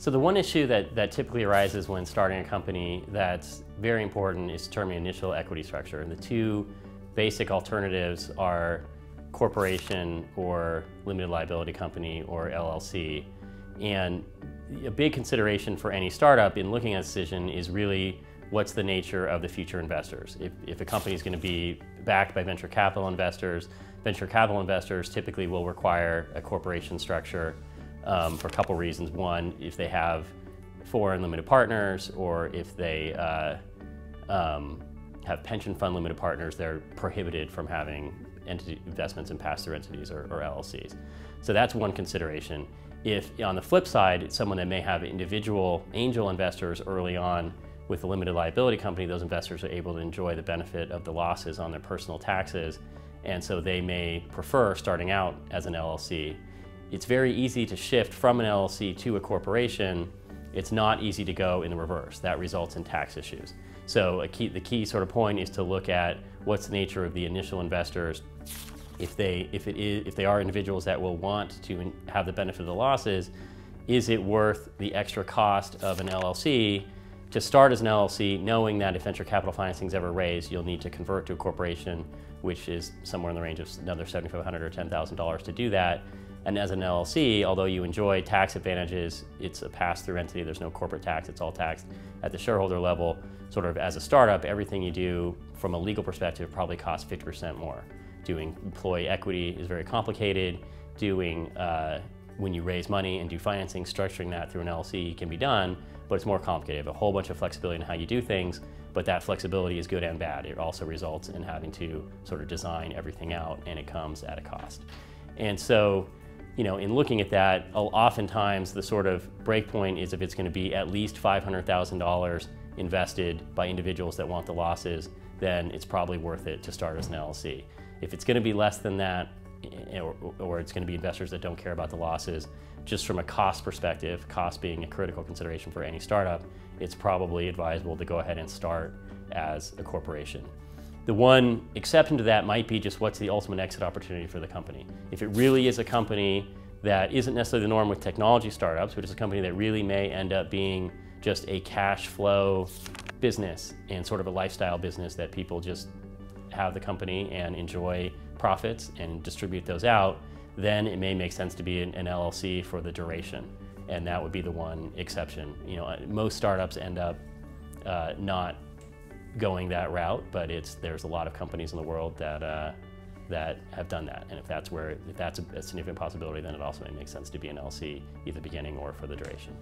So the one issue that typically arises when starting a company that's very important is determining initial equity structure. And the two basic alternatives are corporation or limited liability company or LLC. And a big consideration for any startup in looking at this decision is really what's the nature of the future investors. If a company is going to be backed by venture capital investors typically will require a corporation structure for a couple reasons. One, if they have foreign limited partners, or if they have pension fund limited partners, they're prohibited from having investments in pass-through entities or LLCs. So that's one consideration. If on the flip side, it's someone that may have individual angel investors early on with a limited liability company, those investors are able to enjoy the benefit of the losses on their personal taxes, and so they may prefer starting out as an LLC. It's very easy to shift from an LLC to a corporation. It's not easy to go in the reverse. That results in tax issues. So the key sort of point is to look at what's the nature of the initial investors. If they are individuals that will want to have the benefit of the losses, is it worth the extra cost of an LLC to start as an LLC, knowing that if venture capital financing is ever raised, you'll need to convert to a corporation, which is somewhere in the range of another $7,500 or $10,000 to do that. And as an LLC, although you enjoy tax advantages, it's a pass-through entity, there's no corporate tax, it's all taxed at the shareholder level. Sort of as a startup, everything you do from a legal perspective probably costs 50% more. Doing employee equity is very complicated. Doing, when you raise money and do financing, structuring that through an LLC can be done, but it's more complicated. You have a whole bunch of flexibility in how you do things, but that flexibility is good and bad. It also results in having to sort of design everything out, and it comes at a cost. And so, you know, in looking at that, oftentimes the sort of breakpoint is if it's going to be at least $500,000 invested by individuals that want the losses, then it's probably worth it to start as an LLC. If it's going to be less than that, or it's going to be investors that don't care about the losses, just from a cost perspective, cost being a critical consideration for any startup, it's probably advisable to go ahead and start as a corporation. The one exception to that might be just what's the ultimate exit opportunity for the company. If it really is a company that isn't necessarily the norm with technology startups, which is a company that really may end up being just a cash flow business and sort of a lifestyle business that people just have the company and enjoy profits and distribute those out, then it may make sense to be an LLC for the duration. And that would be the one exception. You know, most startups end up not going that route, but there's a lot of companies in the world that have done that. And if that's a significant possibility, then it also may make sense to be an LLC, either beginning or for the duration.